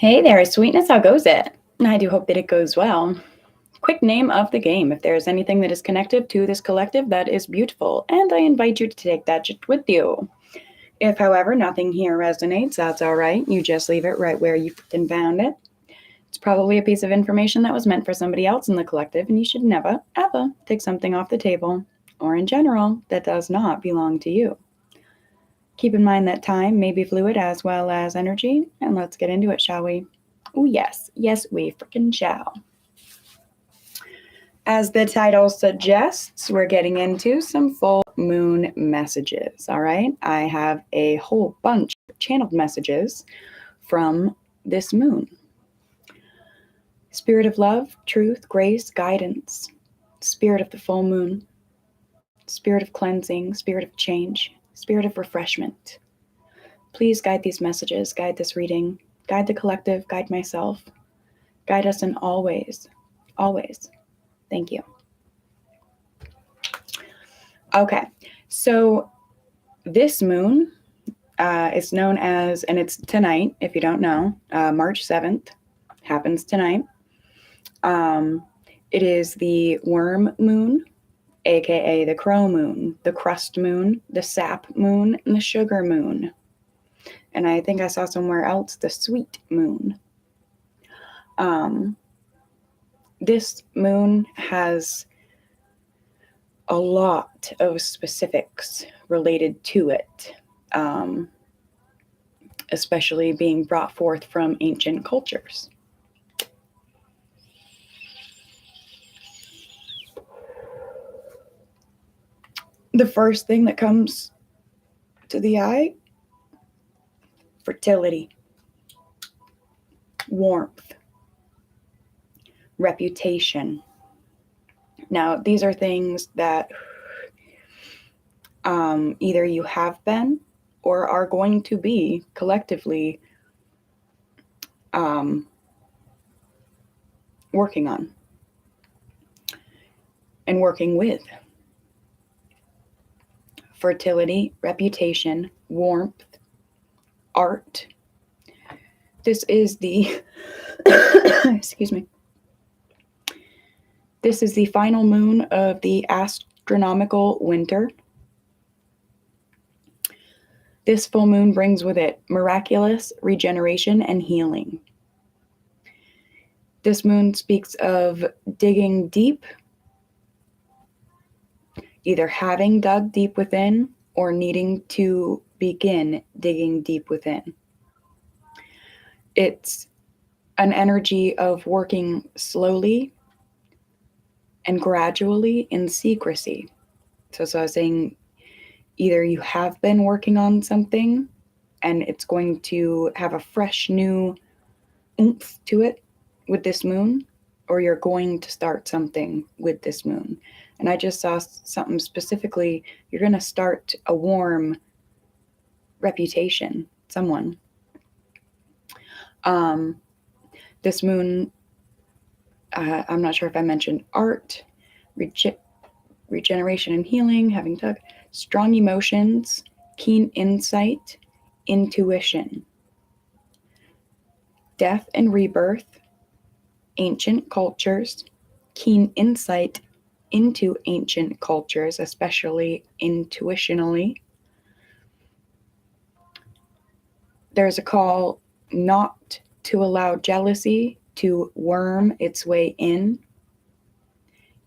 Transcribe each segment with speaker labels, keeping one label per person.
Speaker 1: Hey there, sweetness, how goes it? I do hope that it goes well. Quick name of the game. If there is anything that is connected to this collective, that is beautiful, and I invite you to take that just with you. If, however, nothing here resonates, that's all right. You just leave it right where you found it. It's probably a piece of information that was meant for somebody else in the collective, and you should never, ever take something off the table, or in general, that does not belong to you. Keep in mind that time may be fluid as well as energy, and let's get into it, shall we? Oh, yes, we frickin' shall. As the title suggests, we're getting into some full moon messages, all right? I have a whole bunch of channeled messages from this moon. Spirit of love, truth, grace, guidance, spirit of the full moon, spirit of cleansing, spirit of change, spirit of refreshment. Please guide these messages, guide this reading, guide the collective, guide myself, guide us in all ways, always. Thank you. Okay, so this moon is known as, and it's tonight, if you don't know, March 7th, happens tonight. It is the worm moon, aka the crow moon, the crust moon, the sap moon, and the sugar moon. And I think I saw somewhere else the sweet moon. This moon has a lot of specifics related to it, especially being brought forth from ancient cultures. The first thing that comes to the eye, fertility, warmth, reputation. Now, these are things that either you have been or are going to be collectively working on and working with. Fertility, reputation, warmth, art. This is the, excuse me. This is the final moon of the astronomical winter. This full moon brings with it miraculous regeneration and healing. This moon speaks of digging deep, either having dug deep within or needing to begin digging deep within. It's an energy of working slowly and gradually in secrecy. So I was saying, either you have been working on something and it's going to have a fresh new oomph to it with this moon, or you're going to start something with this moon. And I just saw something specifically, you're going to start a warm reputation, someone. This moon, I'm not sure if I mentioned art, regeneration and healing, having dug, strong emotions, keen insight, intuition, death and rebirth, ancient cultures, keen insight into ancient cultures, especially intuitionally. There's a call not to allow jealousy to worm its way in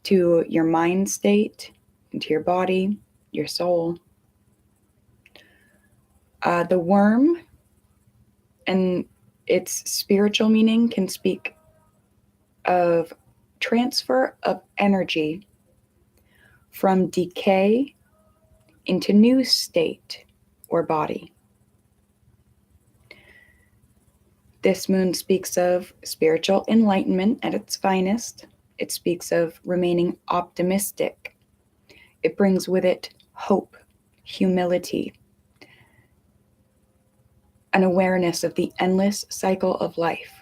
Speaker 1: to your mind state, into your body, your soul. The worm and its spiritual meaning can speak of transfer of energy from decay into new state or body. This moon speaks of spiritual enlightenment at its finest. It speaks of remaining optimistic. It brings with it hope, humility, an awareness of the endless cycle of life.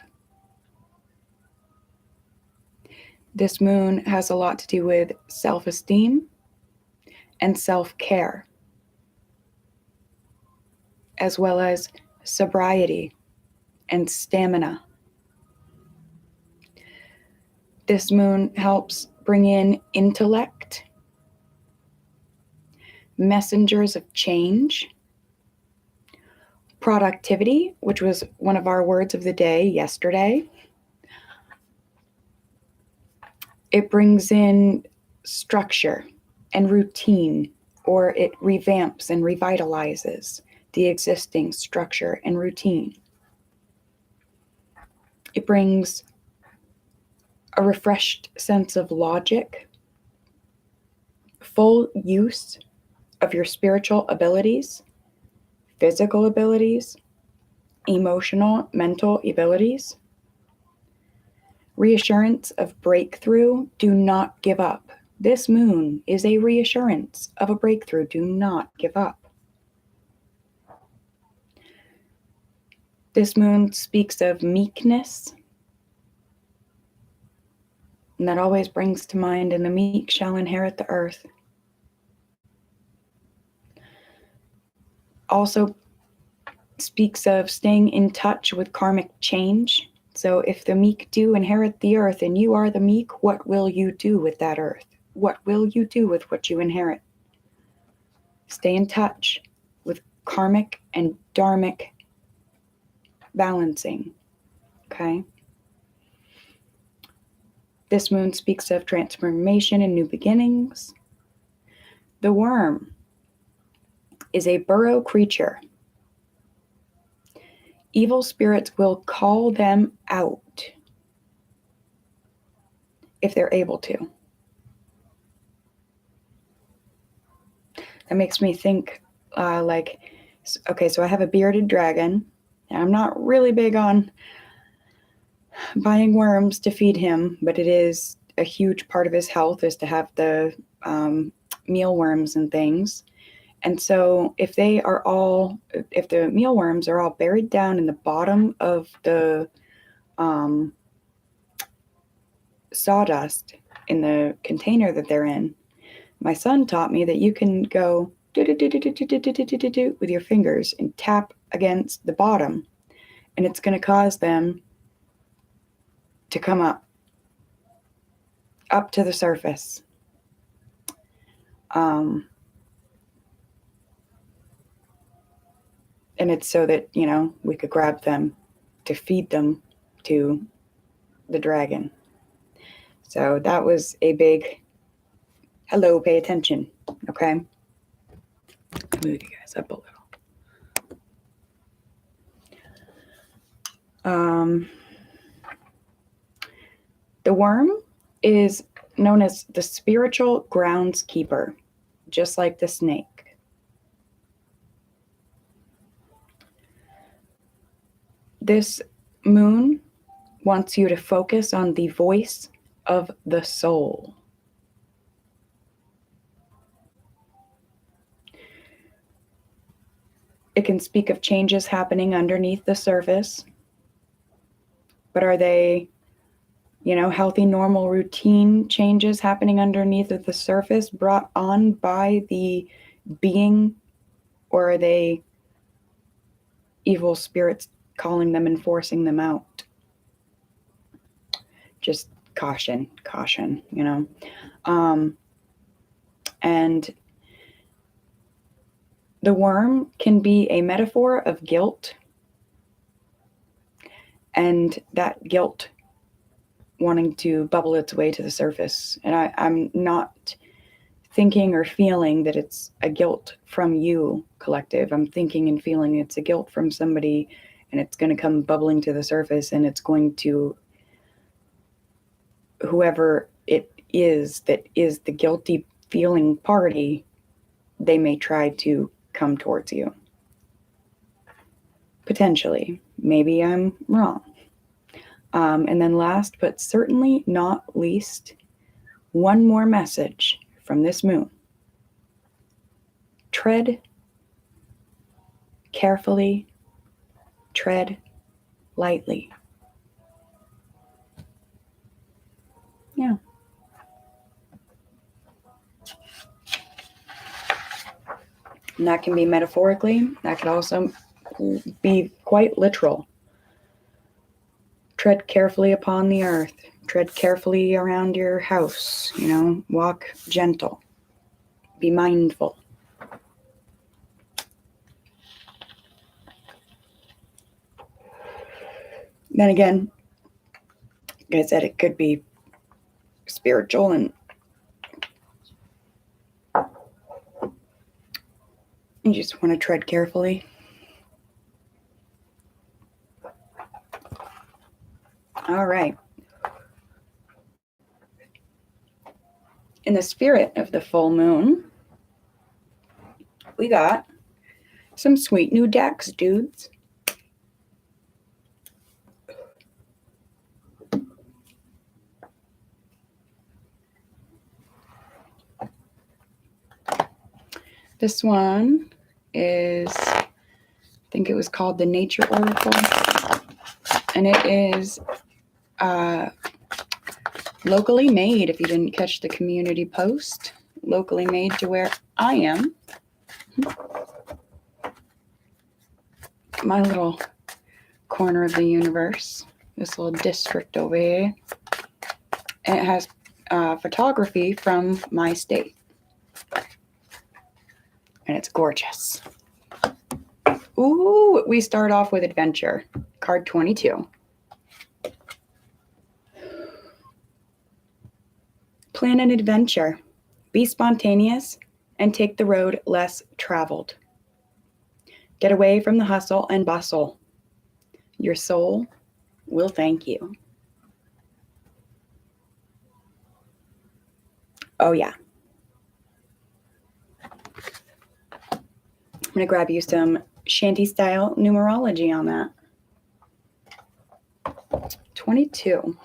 Speaker 1: This moon has a lot to do with self-esteem and self-care, as well as sobriety and stamina. This moon helps bring in intellect, messengers of change, productivity, which was one of our words of the day yesterday. It brings in structure and routine, or it revamps and revitalizes the existing structure and routine. It brings a refreshed sense of logic, full use of your spiritual abilities, physical abilities, emotional, mental abilities, reassurance of breakthrough. Do not give up. This moon is a reassurance of a breakthrough. Do not give up. This moon speaks of meekness, and that always brings to mind, and the meek shall inherit the earth. Also speaks of staying in touch with karmic change. So if the meek do inherit the earth and you are the meek, what will you do with that earth? What will you do with what you inherit? Stay in touch with karmic and dharmic balancing. Okay? This moon speaks of transformation and new beginnings. The worm is a burrow creature. Evil spirits will call them out if they're able to. That makes me think okay, so I have a bearded dragon, and I'm not really big on buying worms to feed him, but it is a huge part of his health is to have the mealworms and things. And so if the mealworms are all buried down in the bottom of the sawdust in the container that they're in, my son taught me that you can go with your fingers and tap against the bottom, and it's going to cause them to come up to the surface. And it's so that, we could grab them to feed them to the dragon. So that was a big hello, pay attention, okay? Move you guys up a little. The worm is known as the spiritual groundskeeper, just like the snake. This moon wants you to focus on the voice of the soul. It can speak of changes happening underneath the surface, but are they, healthy, normal, routine changes happening underneath of the surface brought on by the being, or are they evil spirits calling them and forcing them out? Just caution, and the worm can be a metaphor of guilt, and that guilt wanting to bubble its way to the surface. And I'm not thinking or feeling that it's a guilt from you, collective. I'm thinking and feeling it's a guilt from somebody, and it's going to come bubbling to the surface, and it's going to, whoever it is that is the guilty feeling party, they may try to come towards you. Potentially. Maybe I'm wrong. And then last but certainly not least, one more message from this moon. Tread carefully, tread lightly. Yeah. And that can be metaphorically. That could also be quite literal. Tread carefully upon the earth. Tread carefully around your house. Walk gentle. Be mindful. Then again, like I said, it could be spiritual, and you just want to tread carefully. All right. In the spirit of the full moon, we got some sweet new decks, dudes. This one is, I think it was called the Nature Oracle, and it is locally made. If you didn't catch the community post, locally made to where I am. My little corner of the universe, this little district over here. And it has photography from my state. And it's gorgeous. Ooh, we start off with adventure. Card 22. Plan an adventure. Be spontaneous and take the road less traveled. Get away from the hustle and bustle. Your soul will thank you. Oh, yeah. I'm going to grab you some shanty-style numerology on that. 22.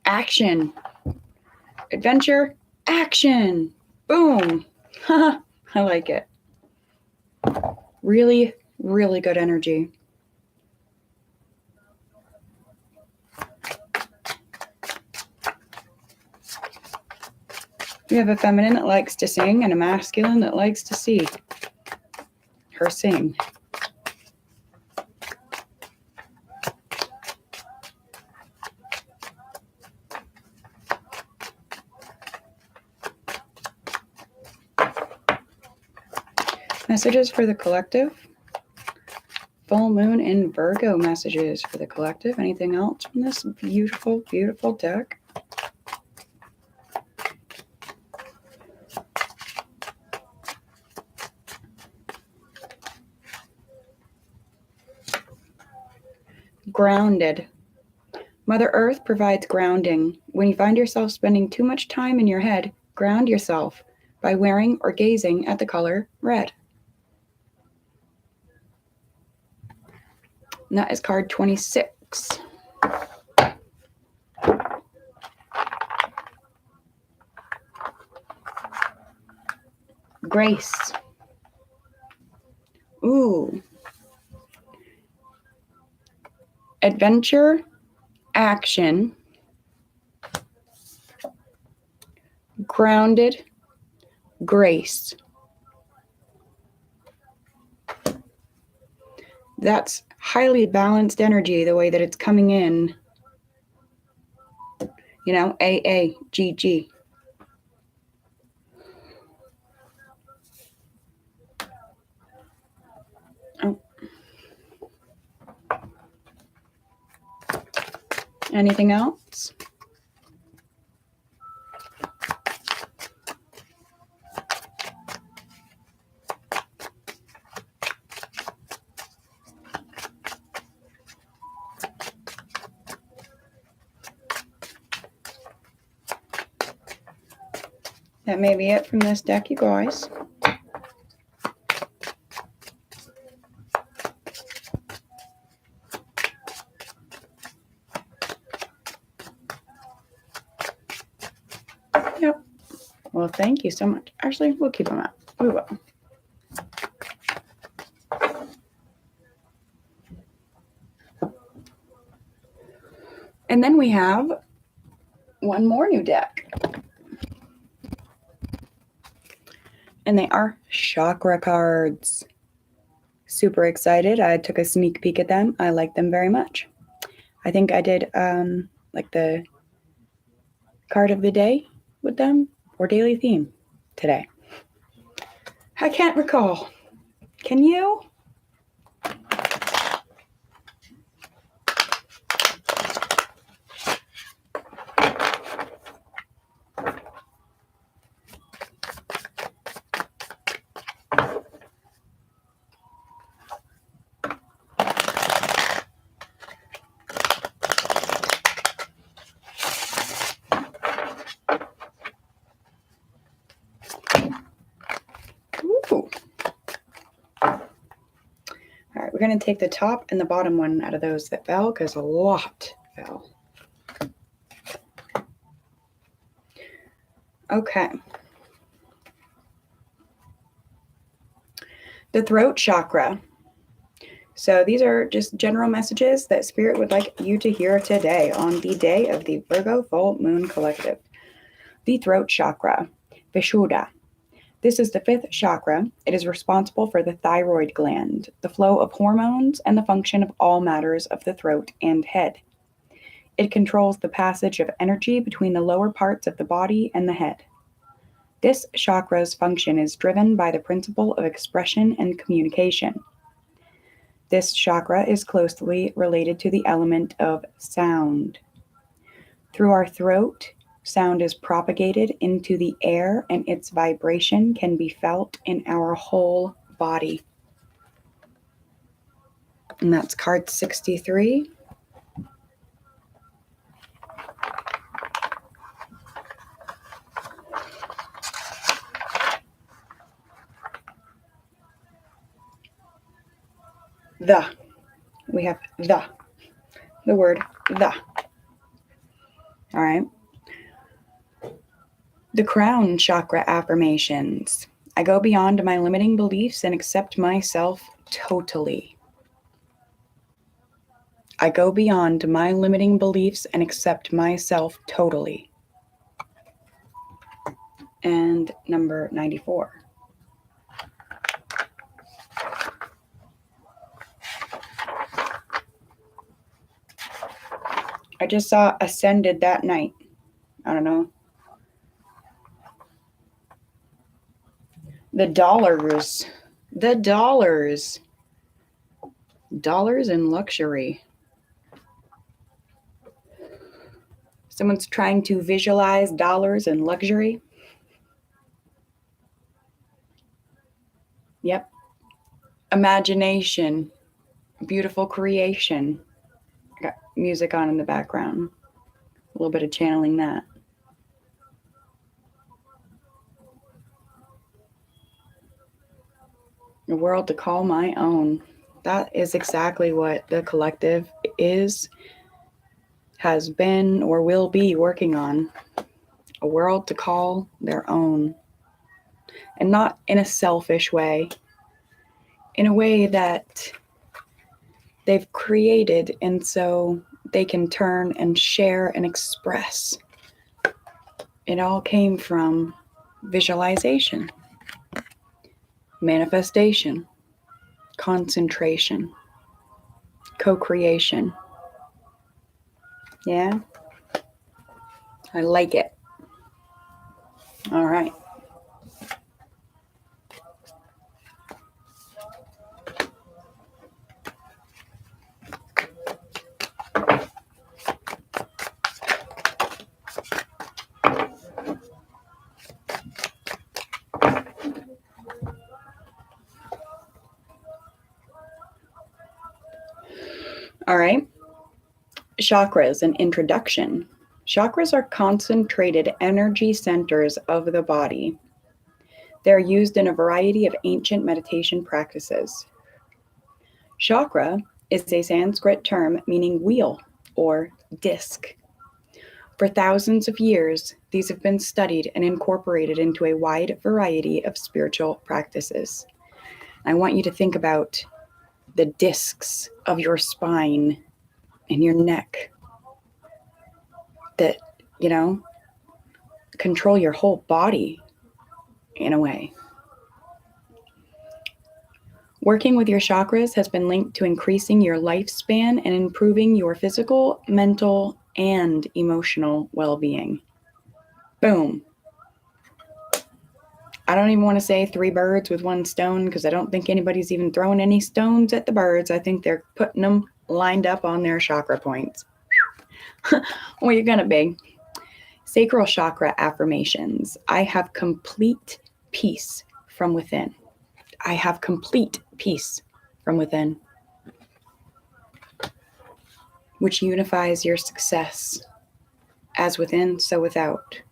Speaker 1: Action. Adventure. Action. Boom. I like it. Really, really good energy. We have a feminine that likes to sing and a masculine that likes to see her sing. Messages for the collective. Full moon in Virgo messages for the collective. Anything else from this beautiful, beautiful deck? Grounded. Mother Earth provides grounding. When you find yourself spending too much time in your head, ground yourself by wearing or gazing at the color red. And that is card 26. Grace. Ooh. Adventure, action, grounded, grace. That's highly balanced energy, the way that it's coming in. AA, GG. Oh. Anything else? That may be it from this deck, you guys. Yep. Well, thank you so much. Actually, we'll keep them up. We will. And then we have one more new deck. And they are chakra cards. Super excited. I took a sneak peek at them. I like them very much. I think I did like the card of the day with them or daily theme today. I can't recall. Can you? Ooh. All right, we're going to take the top and the bottom one out of those that fell because a lot fell. Okay. The throat chakra. So these are just general messages that Spirit would like you to hear today on the day of the Virgo Full Moon Collective. The throat chakra, Vishuddha. This is the fifth chakra. It is responsible for the thyroid gland, the flow of hormones, and the function of all matters of the throat and head. It controls the passage of energy between the lower parts of the body and the head. This chakra's function is driven by the principle of expression and communication. This chakra is closely related to the element of sound. Through our throat, sound is propagated into the air and its vibration can be felt in our whole body. And that's card 63. We have the word the. All right. The crown chakra affirmations. I go beyond my limiting beliefs and accept myself totally. I go beyond my limiting beliefs and accept myself totally. And number 94. I just saw Ascended that night. I don't know. The dollars. The dollars. Dollars and luxury. Someone's trying to visualize dollars and luxury. Yep. Imagination. Beautiful creation. I got music on in the background. A little bit of channeling that. A world to call my own. That is exactly what the collective is, has been, or will be working on. A world to call their own. And not in a selfish way. In a way that they've created, and so they can turn and share and express. It all came from visualization, manifestation, concentration, co-creation. Yeah? I like it. All right. All right. Chakras, an introduction. Chakras are concentrated energy centers of the body. They're used in a variety of ancient meditation practices. Chakra is a Sanskrit term meaning wheel or disc. For thousands of years, these have been studied and incorporated into a wide variety of spiritual practices. I want you to think about the discs of your spine and your neck that, control your whole body in a way. Working with your chakras has been linked to increasing your lifespan and improving your physical, mental, and emotional well-being. Boom. I don't even want to say 3 birds with 1 stone because I don't think anybody's even throwing any stones at the birds. I think they're putting them lined up on their chakra points. Where you're going to be. Sacral chakra affirmations. I have complete peace from within. I have complete peace from within, which unifies your success as within, so without.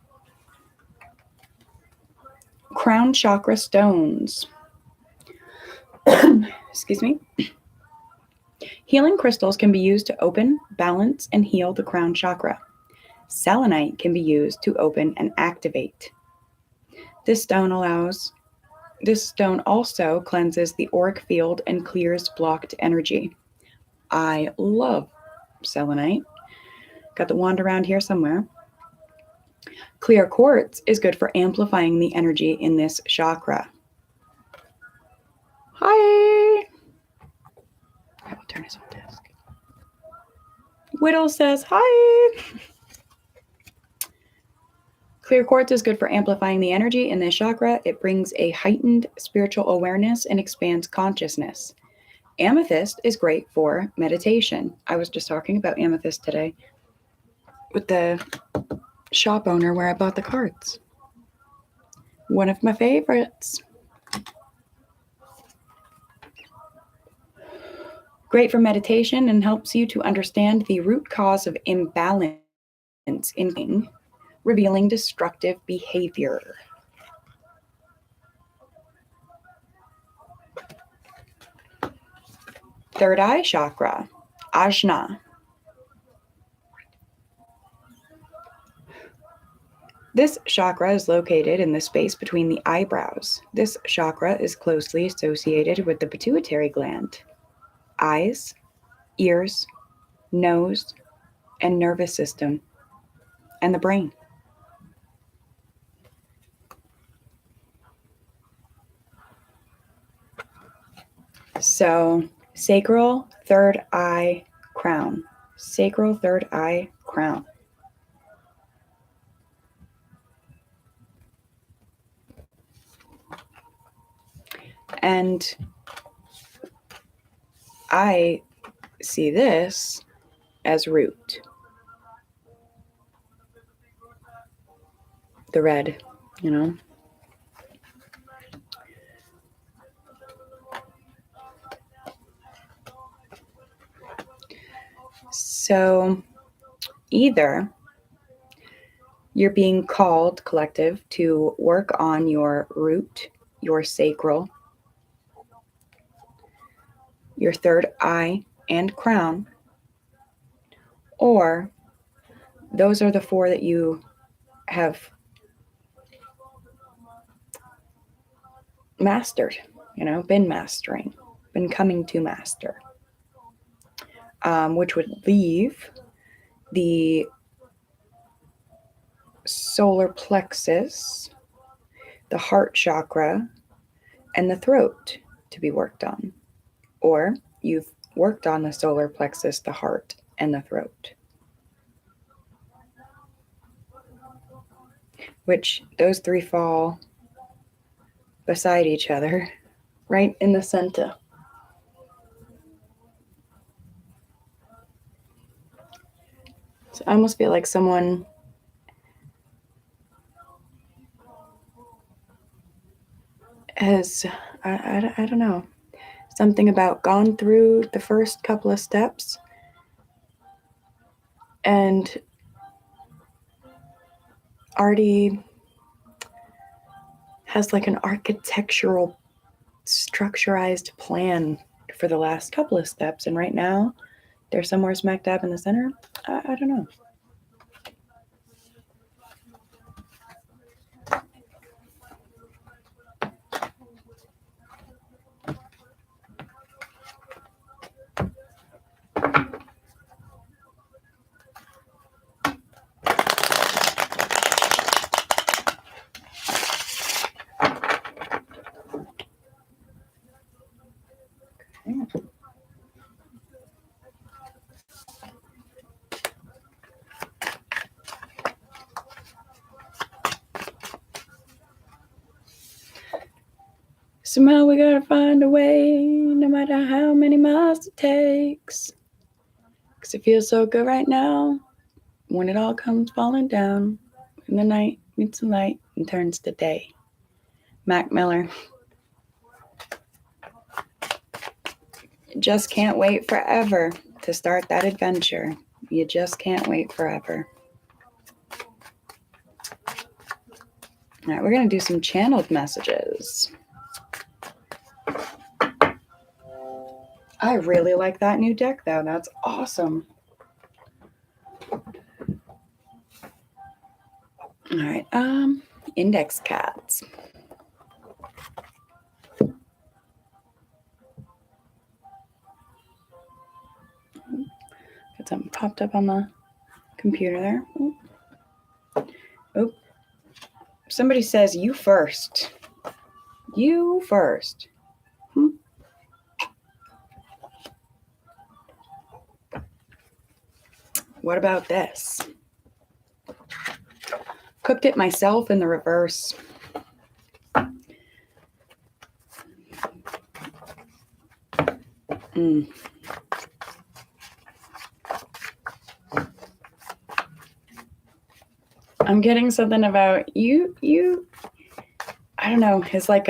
Speaker 1: Crown chakra stones. Excuse me. Healing crystals can be used to open, balance, and heal the crown chakra. Selenite can be used to open and activate. This stone also cleanses the auric field and clears blocked energy. I love selenite. Got the wand around here somewhere. Clear quartz is good for amplifying the energy in this chakra. Hi! I will turn his whole desk. Whittle says hi! Clear quartz is good for amplifying the energy in this chakra. It brings a heightened spiritual awareness and expands consciousness. Amethyst is great for meditation. I was just talking about amethyst today with the shop owner where I bought the cards. One of my favorites. Great for meditation and helps you to understand the root cause of imbalance in revealing destructive behavior. Third eye chakra, Ajna. This chakra is located in the space between the eyebrows. This chakra is closely associated with the pituitary gland, eyes, ears, nose, and nervous system, and the brain. So, sacral third eye crown. Sacral third eye crown. And I see this as root. The red, you know. So either you're being called, collective, to work on your root, your sacral, your third eye and crown, or those are the 4 that you have mastered, been mastering, been coming to master, which would leave the solar plexus, the heart chakra, and the throat to be worked on. Or you've worked on the solar plexus, the heart, and the throat. Which those 3 fall beside each other, right in the center. So I almost feel like someone has, I don't know, something about gone through the first couple of steps and already has like an architectural structurized plan for the last couple of steps, and right now they're somewhere smack dab in the center. I don't know. Somehow we gotta find a way, no matter how many miles it takes. 'Cause it feels so good right now when it all comes falling down. When the night meets the light and turns to day. Mac Miller. Just can't wait forever to start that adventure. You just can't wait forever. All right, we're going to do some channeled messages. I really like that new deck, though. That's awesome. All right, index cards. Got something popped up on the computer there. Oh, somebody says you first. You first. What about this? Cooked it myself in the reverse. I'm getting something about you. I don't know. It's like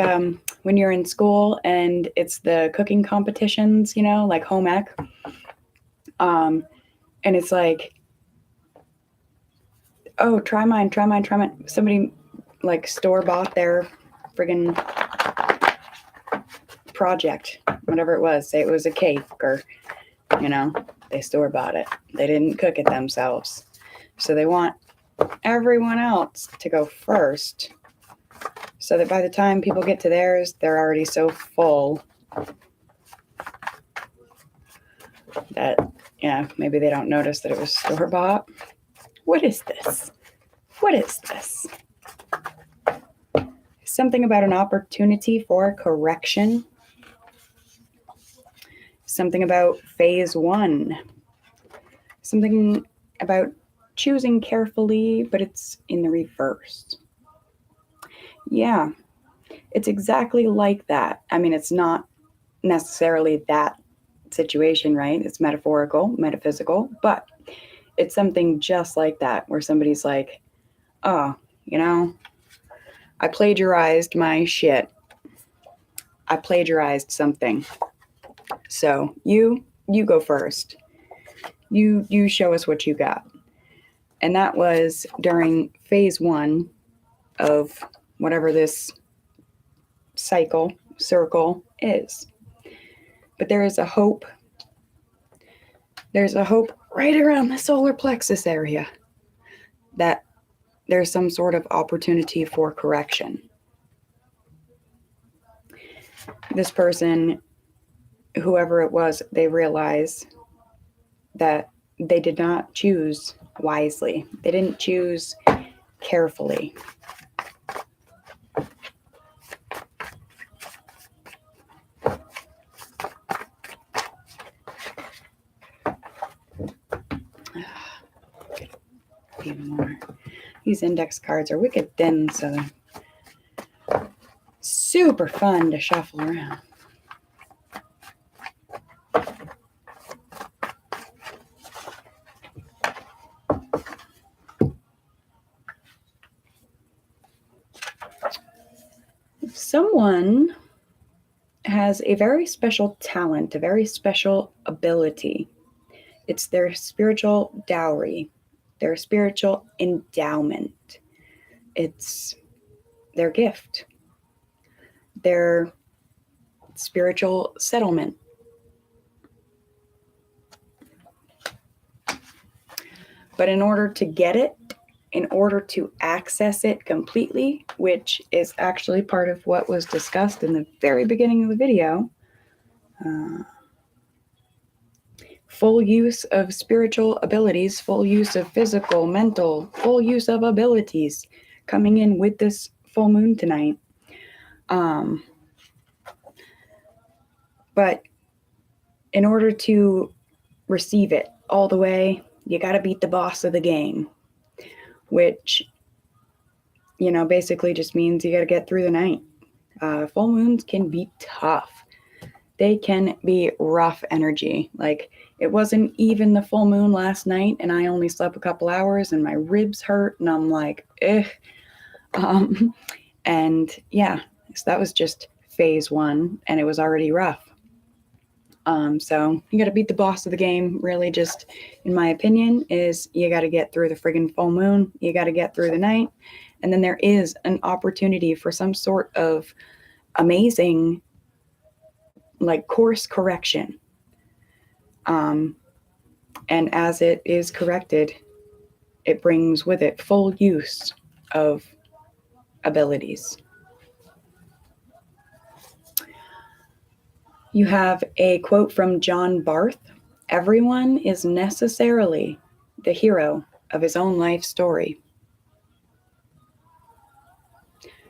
Speaker 1: when you're in school and it's the cooking competitions, you know, like home ec. And it's like, oh, try mine. Somebody like store bought their friggin' project, whatever it was. Say it was a cake or, you know, they store bought it. They didn't cook it themselves. So they want everyone else to go first so that by the time people get to theirs, they're already so full that, yeah, maybe they don't notice that it was store-bought. What is this? What is this? Something about an opportunity for correction. Something about phase 1. Something about choosing carefully, but it's in the reverse. Yeah, it's exactly like that. I mean, it's not necessarily that situation, right? It's metaphorical, metaphysical, but it's something just like that where somebody's like, oh, you know, I plagiarized my shit. I plagiarized something. So you go first. You show us what you got. And that was during phase 1 of whatever this circle is. But there is a hope. There's a hope right around the solar plexus area that there's some sort of opportunity for correction. This person, whoever it was, they realize that they did not choose wisely. They didn't choose carefully. Even more. These index cards are wicked thin, so they're super fun to shuffle around. Someone has a very special talent, a very special ability. It's their spiritual dowry, their spiritual endowment. It's their gift, their spiritual settlement. But in order to get it, in order to access it completely, which is actually part of what was discussed in the very beginning of the video, full use of spiritual abilities, full use of physical, mental, full use of abilities coming in with this full moon tonight. But in order to receive it all the way, you got to beat the boss of the game, which, basically just means you got to get through the night. Full moons can be tough. They can be rough energy. Like, it wasn't even the full moon last night, and I only slept a couple hours, and my ribs hurt, and I'm like, ugh. And yeah, so that was just phase one, and it was already rough. So you got to beat the boss of the game, really, just in my opinion, is you got to get through the friggin' full moon. You got to get through the night. And then there is an opportunity for some sort of amazing, like, course correction. And as it is corrected, it brings with it full use of abilities. You have a quote from John Barth: "Everyone is necessarily the hero of his own life story."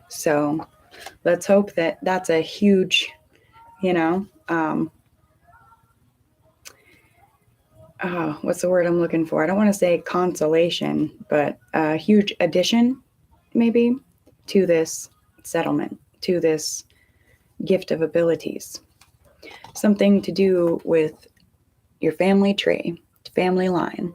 Speaker 1: So let's hope that that's a huge, what's the word I'm looking for? I don't want to say consolation, but a huge addition, maybe, to this settlement, to this gift of abilities. Something to do with your family tree, family line.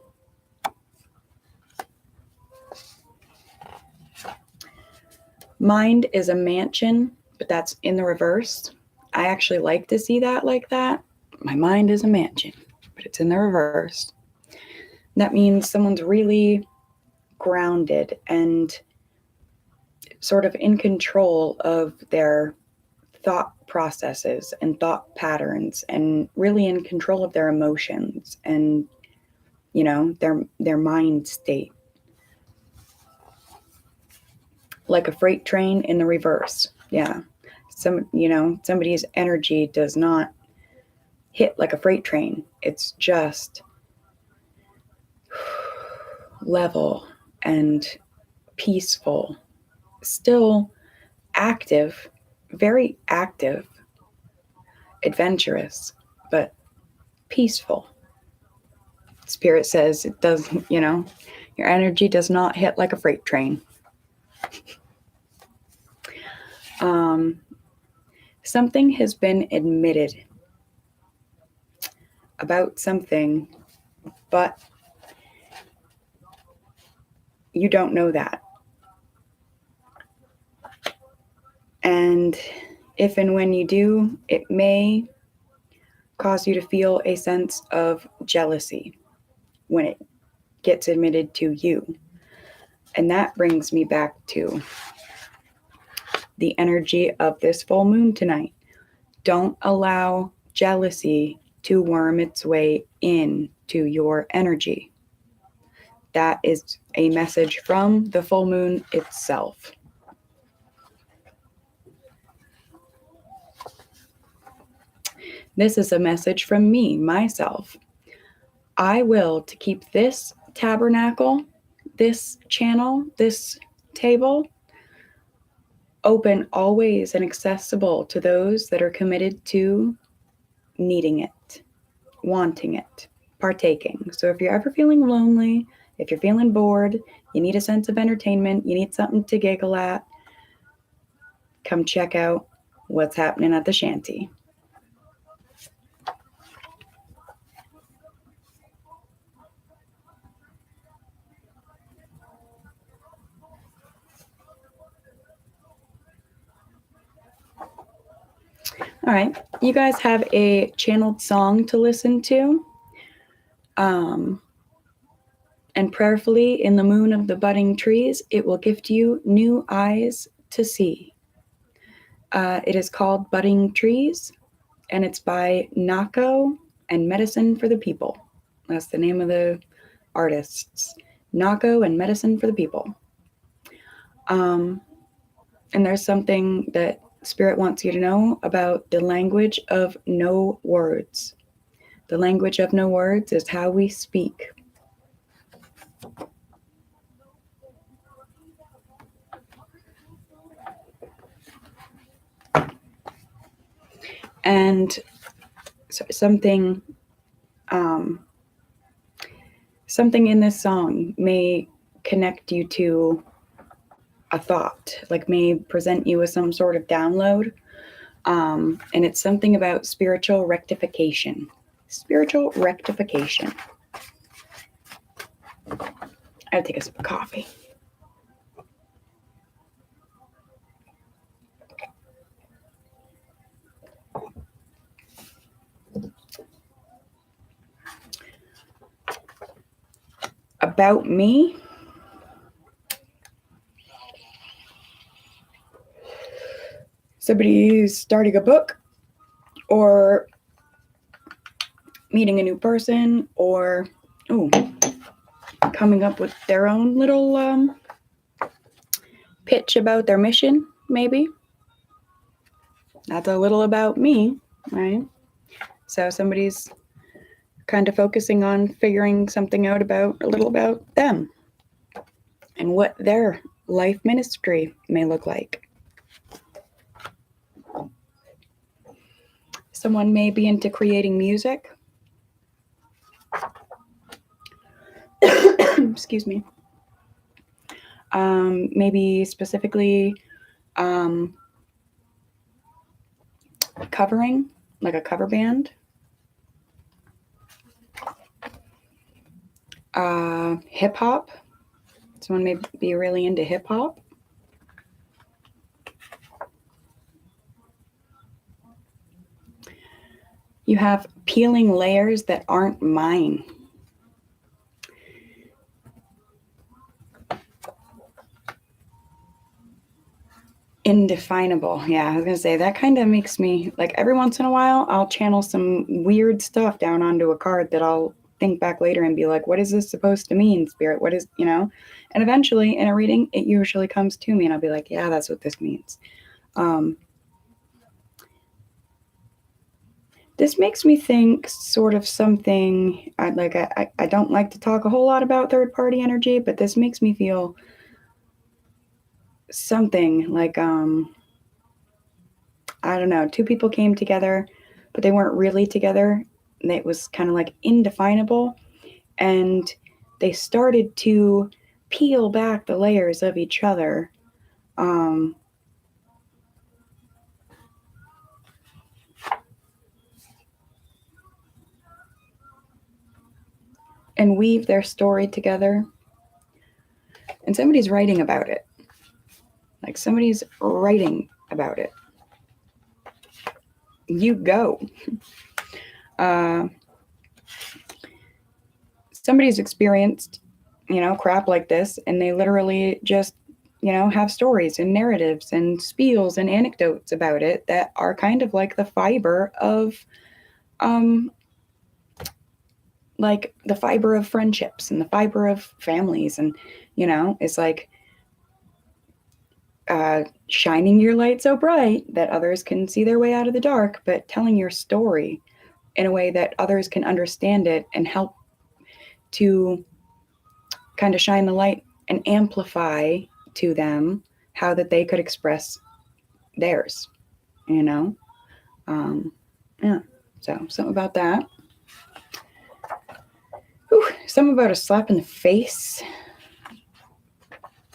Speaker 1: Mind is a mansion, but that's in the reverse. I actually like to see that like that. My mind is a mansion, but it's in the reverse. That means someone's really grounded and sort of in control of their thought processes and thought patterns, and really in control of their emotions and, their mind state. Like a freight train in the reverse. Yeah. Somebody's energy does not hit like a freight train. It's just level and peaceful, still active, very active, adventurous, but peaceful. Spirit says it does, your energy does not hit like a freight train. Something has been admitted about something, but you don't know that. And if and when you do, it may cause you to feel a sense of jealousy when it gets admitted to you. And that brings me back to the energy of this full moon tonight. Don't allow jealousy to worm its way into your energy. That is a message from the full moon itself. This is a message from me, myself. I will to keep this tabernacle, this channel, this table open always and accessible to those that are committed to needing it, wanting it, partaking. So if you're ever feeling lonely, if you're feeling bored, you need a sense of entertainment, you need something to giggle at, come check out what's happening at the shanty. All right, you guys have a channeled song to listen to. And prayerfully, in the moon of the budding trees, it will gift you new eyes to see. It is called Budding Trees, and it's by Nako and Medicine for the People. That's the name of the artists. Nako and Medicine for the People. And there's something that Spirit wants you to know about the language of no words. The language of no words is how we speak. And something something in this song may connect you to a thought, like may present you with some sort of download. And it's something about spiritual rectification. Spiritual rectification. I gotta take a sip of coffee. About me. Somebody's starting a book, or meeting a new person, or coming up with their own little pitch about their mission, maybe. That's a little about me, right? So somebody's kind of focusing on figuring something out about a little about them and what their life ministry may look like. Someone may be into creating music. Excuse me. Maybe specifically covering, like a cover band. Hip hop. Someone may be really into hip hop. You have peeling layers that aren't mine. Indefinable. Yeah, I was going to say that kind of makes me, like, every once in a while, I'll channel some weird stuff down onto a card that I'll think back later and be like, what is this supposed to mean, Spirit? What is, and eventually in a reading, it usually comes to me and I'll be like, yeah, that's what this means. This makes me think sort of something, I don't like to talk a whole lot about third party energy, but this makes me feel something like, I don't know, two people came together, but they weren't really together. And it was kind of like indefinable. And they started to peel back the layers of each other. And weave their story together. And somebody's writing about it. Like somebody's writing about it. You go. Somebody's experienced, crap like this, and they literally just, have stories and narratives and spiels and anecdotes about it that are kind of like the fiber of, like the fiber of friendships and the fiber of families. And, it's like shining your light so bright that others can see their way out of the dark, but telling your story in a way that others can understand it and help to kind of shine the light and amplify to them how that they could express theirs, yeah. So something about that. Something about a slap in the face,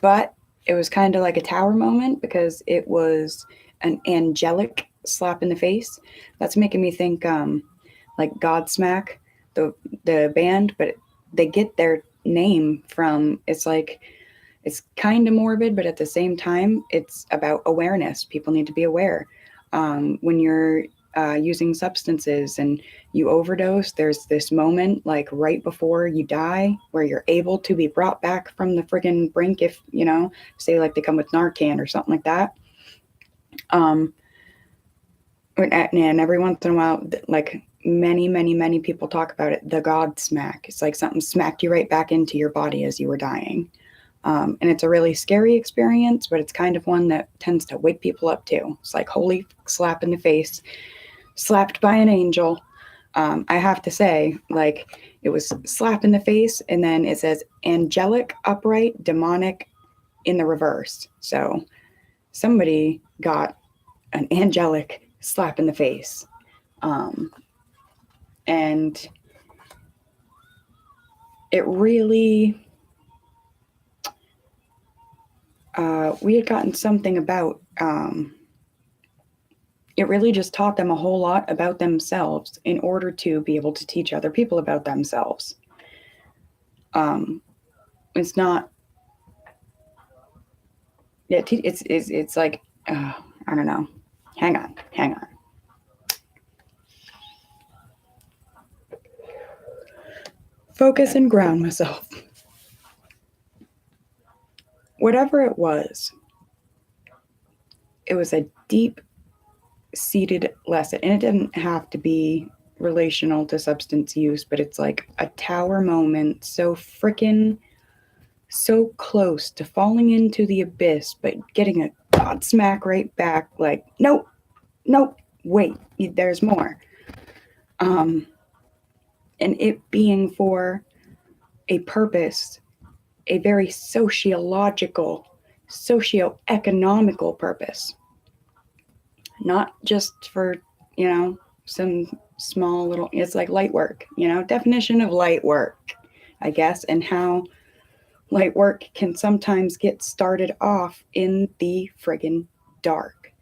Speaker 1: but it was kind of like a tower moment because it was an angelic slap in the face. That's making me think like Godsmack, the band, but they get their name from, it's kind of morbid, but at the same time, it's about awareness. People need to be aware. When you're using substances and you overdose, there's this moment like right before you die where you're able to be brought back from the friggin' brink if, say like they come with Narcan or something like that. And every once in a while, like many people talk about it, the God smack. It's like something smacked you right back into your body as you were dying. And it's a really scary experience, but it's kind of one that tends to wake people up too. It's like, holy slap in the face, slapped by an angel. I have to say, like, it was slap in the face, and then it says angelic, upright, demonic in the reverse. So somebody got an angelic slap in the face. And it really, we had gotten something about, it really just taught them a whole lot about themselves in order to be able to teach other people about themselves. It's not, it's like, I don't know. Hang on. Focus and ground myself. Whatever it was a deep seated lesson. And it didn't have to be relational to substance use, but it's like a tower moment, so close to falling into the abyss, but getting a godsmack right back, like, nope, wait, there's more. And it being for a purpose, a very sociological, socioeconomical purpose. Not just for, some small little, it's like light work, definition of light work, I guess, and how light work can sometimes get started off in the friggin' dark.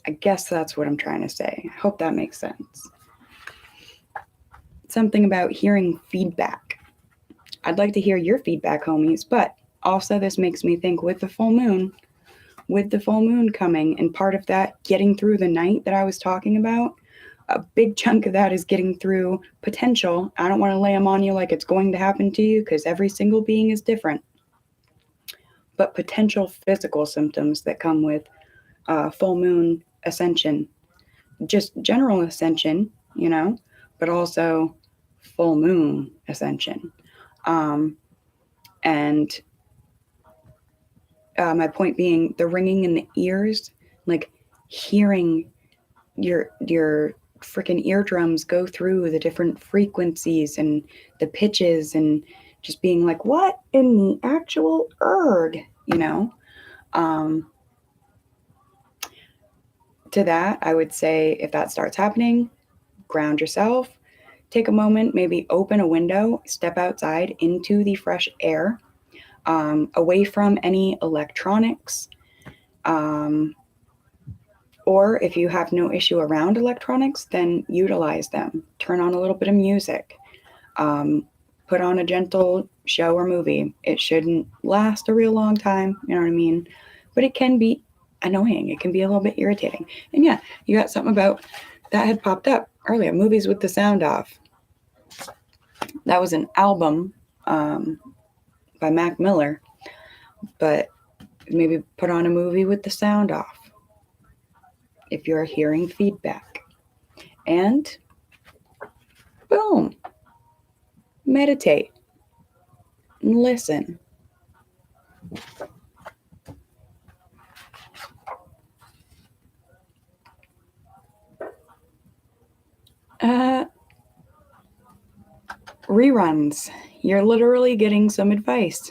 Speaker 1: I guess that's what I'm trying to say. I hope that makes sense. Something about hearing feedback. I'd like to hear your feedback, homies, but also this makes me think with the full moon coming, and part of that getting through the night that I was talking about, a big chunk of that is getting through potential. I don't want to lay them on you like it's going to happen to you, because every single being is different. But potential physical symptoms that come with full moon ascension, just general ascension, but also full moon ascension. And my point being the ringing in the ears, like hearing your freaking eardrums go through the different frequencies and the pitches, and just being like, what in the actual erg, to that, I would say if that starts happening, ground yourself, take a moment, maybe open a window, step outside into the fresh air, away from any electronics. Or if you have no issue around electronics, then utilize them. Turn on a little bit of music. Put on a gentle show or movie. It shouldn't last a real long time, you know what I mean? But it can be annoying. It can be a little bit irritating. And yeah, you got something about that had popped up earlier, movies with the sound off. That was an album by Mac Miller, but maybe put on a movie with the sound off if you're hearing feedback. And boom, meditate and listen. Reruns. You're literally getting some advice,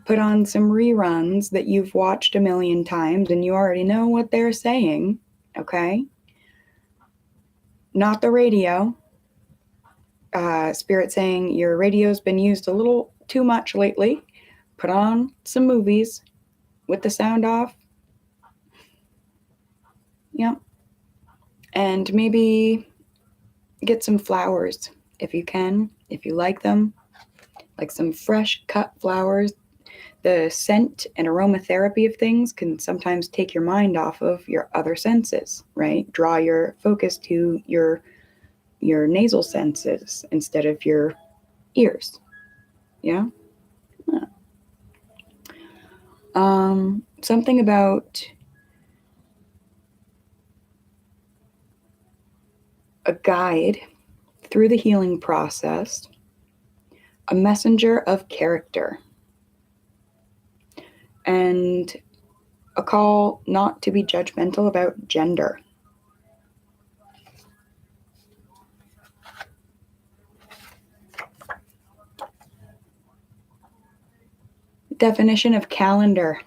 Speaker 1: put on some reruns that you've watched a million times and you already know what they're saying, okay? Not the radio. Spirit saying your radio's been used a little too much lately. Put on some movies with the sound off. Yep. And maybe get some flowers if you can, if you like them, like some fresh cut flowers. The scent and aromatherapy of things can sometimes take your mind off of your other senses, right? Draw your focus to your nasal senses instead of your ears. Yeah. Something about a guide through the healing process, a messenger of character, and a call not to be judgmental about gender. Definition of calendar.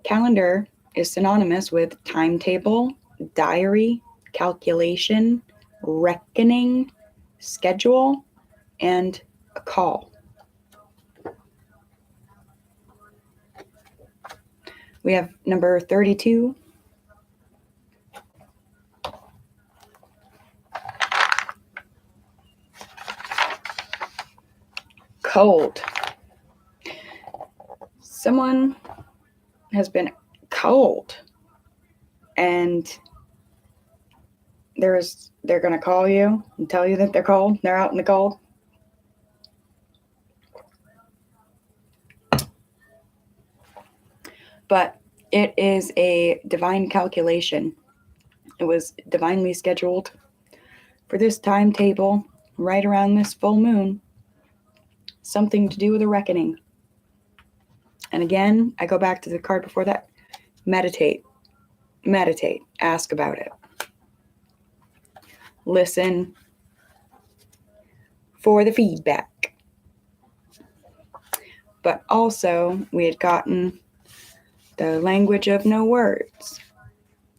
Speaker 1: Calendar is synonymous with timetable, diary, calculation, reckoning, schedule, and a call. We have number 32. Cold. Someone has been cold, and they're going to call you and tell you that they're cold. They're out in the cold. But it is a divine calculation. It was divinely scheduled for this timetable, right around this full moon. Something to do with a reckoning. And again, I go back to the card before that. Meditate. Meditate. Ask about it. Listen for the feedback. But also, we had gotten the language of no words.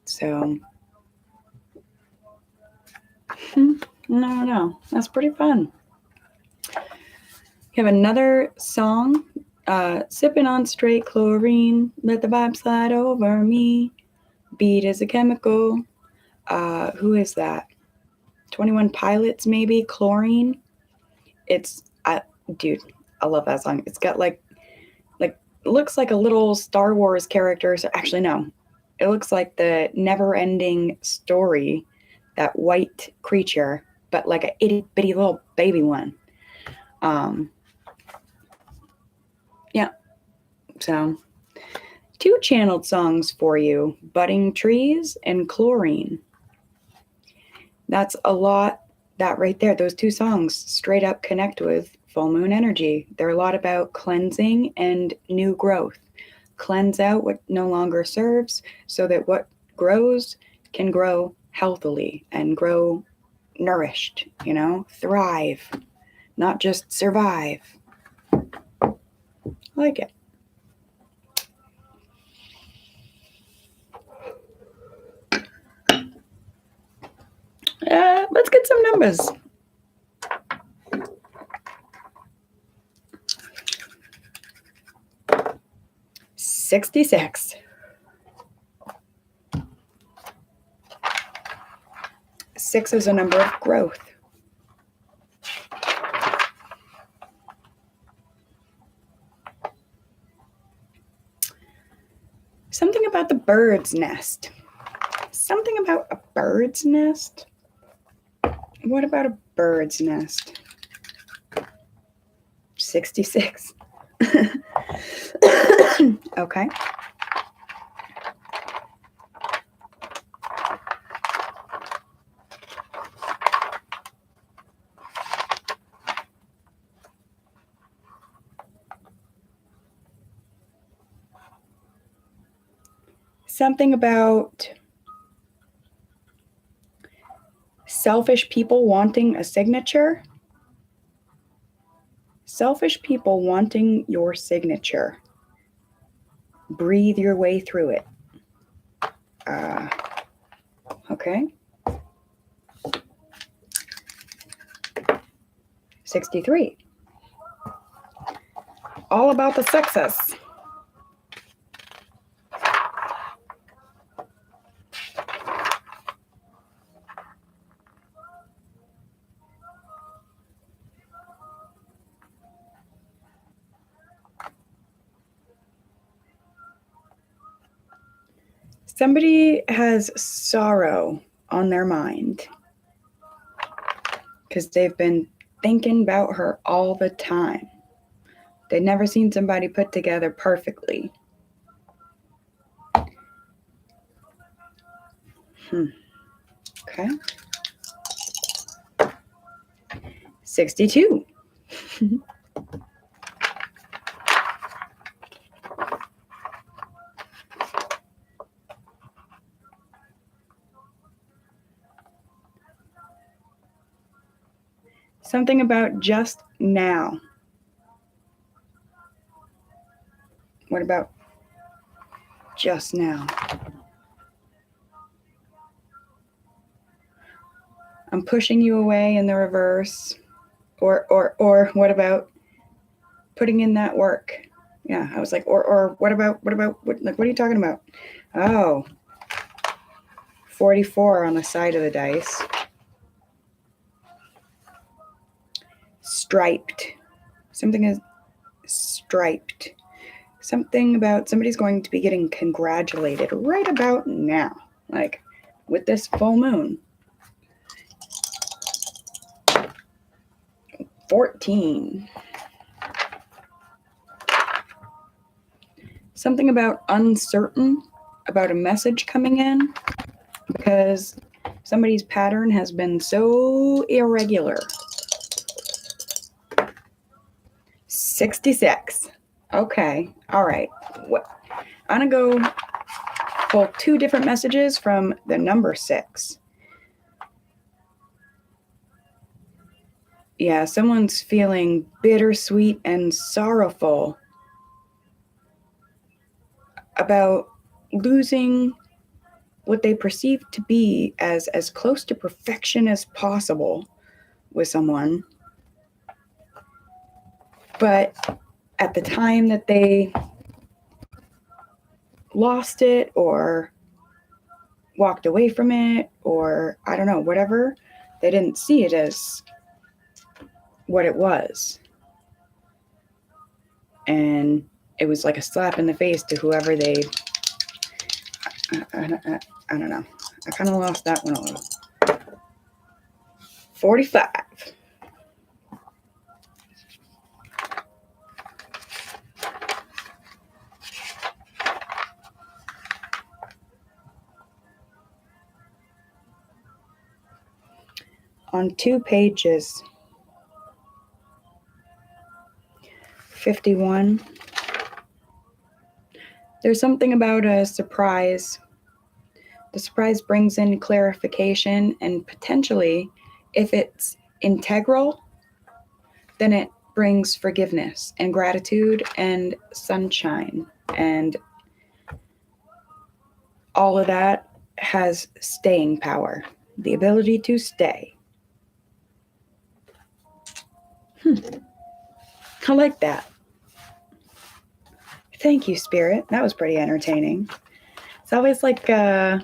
Speaker 1: So, no. That's pretty fun. We have another song. Sipping on straight chlorine, let the vibe slide over me. Beat is a chemical. Who is that? 21 Pilots, maybe? Chlorine. Dude, I love that song. It's got like looks like a little Star Wars character. So actually, no. It looks like the never-ending story, that white creature, but like a itty-bitty little baby one. Yeah. So, 2 channeled songs for you, Budding Trees and Chlorine. That's a lot, that right there, those 2 songs straight up connect with full moon energy. They're a lot about cleansing and new growth. Cleanse out what no longer serves so that what grows can grow healthily and grow nourished, thrive, not just survive. I like it. Let's get some numbers. 66. 6 is a number of growth. Something about the bird's nest. Something about a bird's nest? What about a bird's nest? 66. Okay. Something about selfish people wanting a signature. Selfish people wanting your signature. Breathe your way through it. Okay. 63. All about the sexes. Somebody has sorrow on their mind because they've been thinking about her all the time. They've never seen somebody put together perfectly. Okay. 62. Something about just now. What about just now? I'm pushing you away in the reverse. Or what about putting in that work? Yeah, I was like, or what about, what are you talking about? Oh, 44 on the side of the dice. Striped. Something is striped. Something about somebody's going to be getting congratulated right about now, like with this full moon. 14. Something about uncertain about a message coming in because somebody's pattern has been so irregular. 66. Okay. All right. I'm going to go pull 2 different messages from the number 6. Yeah, someone's feeling bittersweet and sorrowful about losing what they perceive to be as close to perfection as possible with someone. But at the time that they lost it or walked away from it, or I don't know, whatever, they didn't see it as what it was. And it was like a slap in the face to whoever they, I don't know. I kind of lost that one a little. 45. On 2 pages. 51. There's something about a surprise. The surprise brings in clarification, and potentially, if it's integral, then it brings forgiveness and gratitude and sunshine. And all of that has staying power, the ability to stay. I like that. Thank you, Spirit. That was pretty entertaining. It's always like I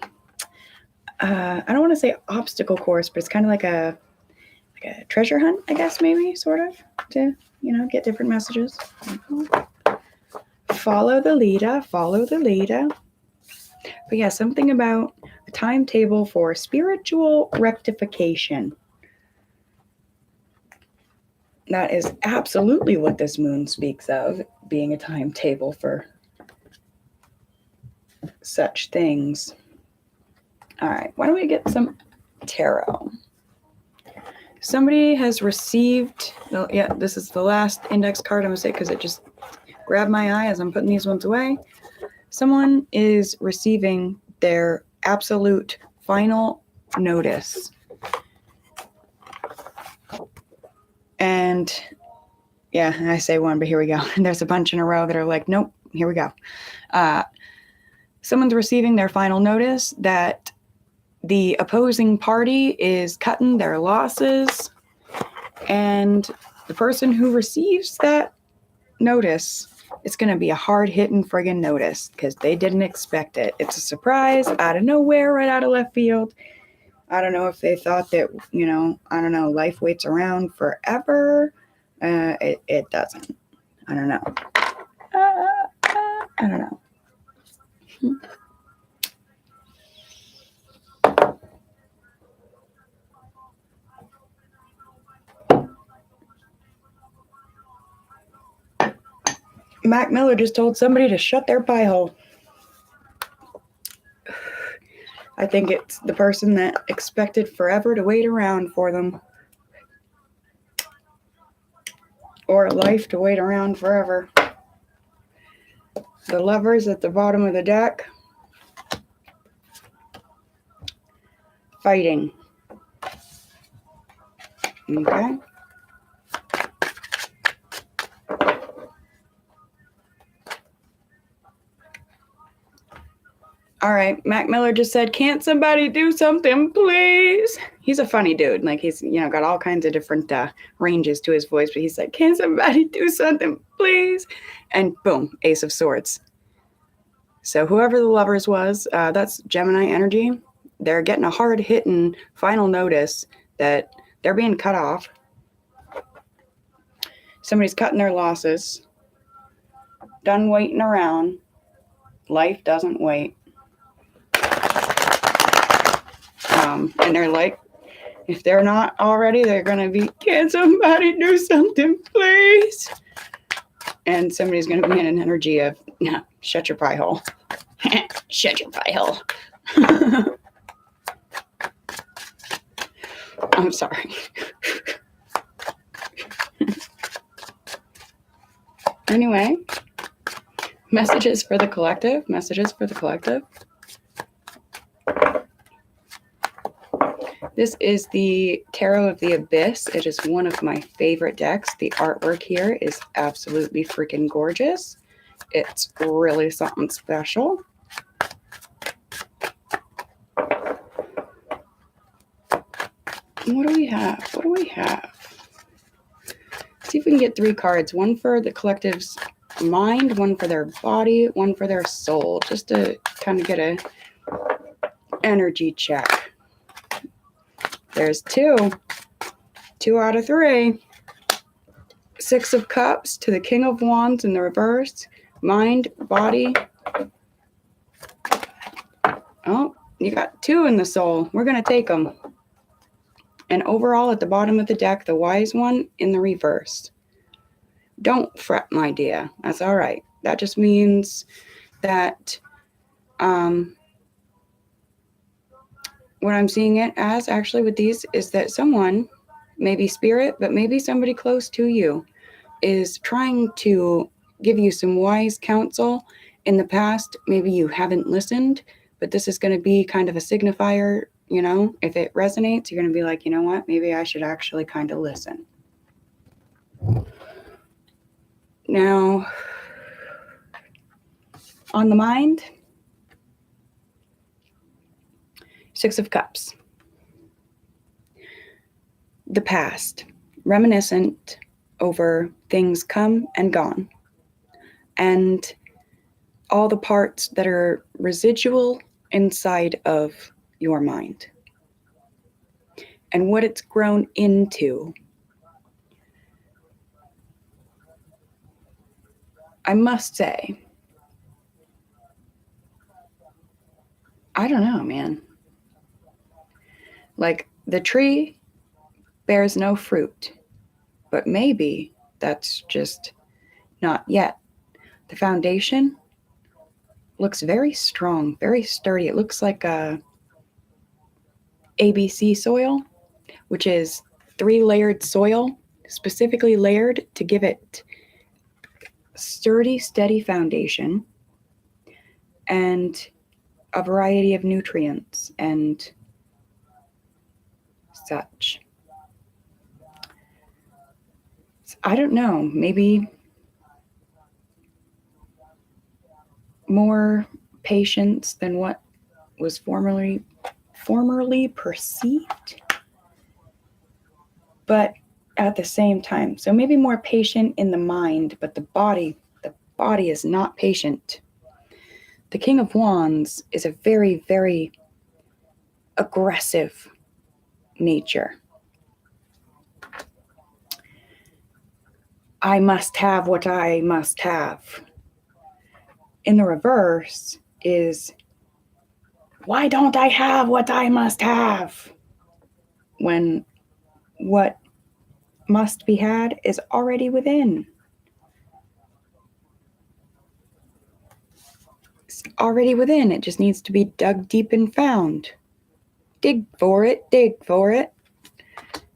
Speaker 1: don't want to say obstacle course, but it's kind of like a treasure hunt, I guess, maybe, sort of, to, get different messages. Follow the leader. But yeah, something about a timetable for spiritual rectification. That is absolutely what this moon speaks of, being a timetable for such things. All right, why don't we get some tarot? Somebody has received, this is the last index card I'm going to say because it just grabbed my eye as I'm putting these ones away. Someone is receiving their absolute final notice. And yeah, I say one, but here we go. There's a bunch in a row that are like, nope, here we go. Someone's receiving their final notice that the opposing party is cutting their losses, and the person who receives that notice, it's going to be a hard-hitting friggin' notice because they didn't expect it. It's a surprise out of nowhere, right out of left field. I don't know if they thought that, life waits around forever. It doesn't. I don't know. I don't know. Mac Miller just told somebody to shut their pie hole. I think it's the person that expected forever to wait around for them. Or life to wait around forever. The Lovers at the bottom of the deck. Fighting. Okay. All right, Mac Miller just said, can't somebody do something, please? he's a funny dude. Like he's, got all kinds of different ranges to his voice, but he's like, can somebody do something, please? And boom, Ace of Swords. So whoever the lovers was, that's Gemini energy. They're getting a hard-hitting final notice that they're being cut off. Somebody's cutting their losses. Done waiting around. Life doesn't wait. And they're like, if they're not already, they're going to be, can somebody do something, please? And somebody's going to be in an energy of, shut your pie hole. Shut your pie hole. I'm sorry. Anyway, messages for the collective. This is the Tarot of the Abyss. It is one of my favorite decks. The artwork here is absolutely freaking gorgeous. It's really something special. What do we have? Let's see if we can get 3 cards. One for the collective's mind, one for their body, one for their soul. Just to kind of get a energy check. There's 2. 2 out of 3. 6 of Cups to the King of Wands in the reverse. Mind, body. Oh, you got 2 in the soul. We're going to take them. And overall, at the bottom of the deck, the Wise One in the reverse. Don't fret, my dear. That's all right. That just means that what I'm seeing it as actually with these is that someone, maybe spirit, but maybe somebody close to you, is trying to give you some wise counsel. In the past, maybe you haven't listened, but this is going to be kind of a signifier. If it resonates, you're going to be like, you know what, maybe I should actually kind of listen. Now, on the mind, 6 of Cups. The past, reminiscent over things come and gone, and all the parts that are residual inside of your mind and what it's grown into. I must say, I don't know, man. Like, the tree bears no fruit, but maybe that's just not yet. The foundation looks very strong, very sturdy. It looks like a ABC soil, which is 3-layered soil, specifically layered to give it sturdy, steady foundation and a variety of nutrients and such. I don't know, maybe more patience than what was formerly perceived, but at the same time, so maybe more patient in the mind, but the body is not patient. The King of Wands is a very, very aggressive nature. I must have what I must have. In the reverse is, why don't I have what I must have? When what must be had is already within. It's already within. It just needs to be dug deep and found. Dig for it, dig for it.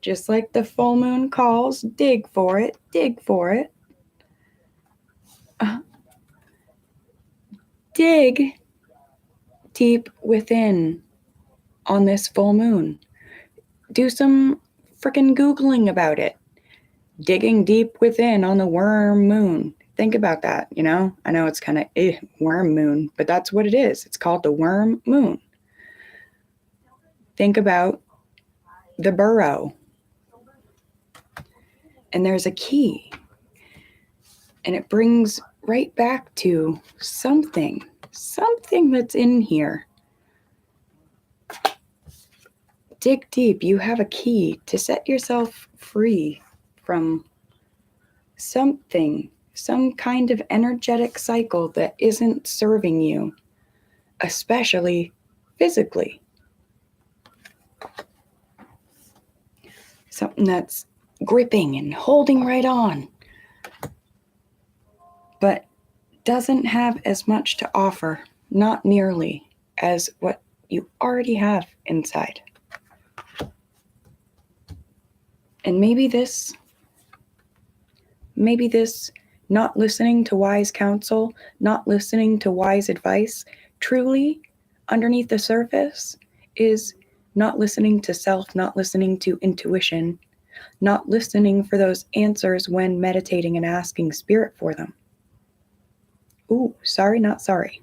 Speaker 1: Just like the full moon calls, dig for it, dig for it. Dig deep within on this full moon. Do some freaking Googling about it. Digging deep within on the worm moon. Think about that, I know it's kind of worm moon, but that's what it is. It's called the worm moon. Think about the burrow. And there's a key. And it brings right back to something that's in here. Dig deep. You have a key to set yourself free from something, some kind of energetic cycle that isn't serving you, especially physically. Something that's gripping and holding right on, but doesn't have as much to offer, not nearly as what you already have inside. And maybe this not listening to wise counsel, not listening to wise advice, truly underneath the surface is not listening to self, not listening to intuition, not listening for those answers when meditating and asking spirit for them. Ooh, sorry, not sorry.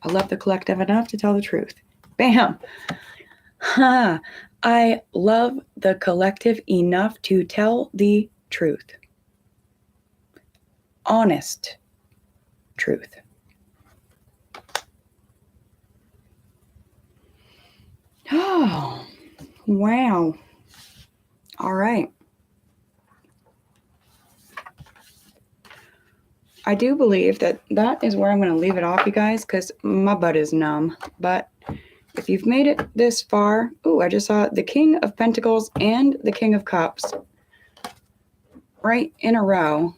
Speaker 1: I love the collective enough to tell the truth. Bam! Ha! I love the collective enough to tell the truth. Honest truth. Oh, wow. All right. I do believe that is where I'm going to leave it off, you guys, because my butt is numb. But if you've made it this far, ooh, I just saw the King of Pentacles and the King of Cups right in a row.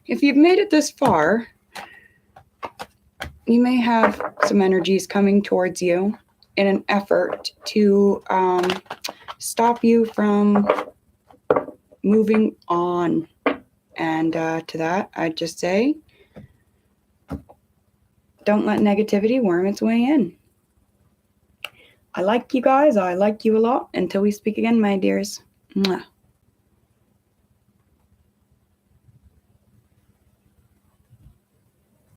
Speaker 1: If you've made it this far, you may have some energies coming towards you in an effort to stop you from moving on. And to that, I'd just say, don't let negativity worm its way in. I like you guys. I like you a lot. Until we speak again, my dears. Mwah.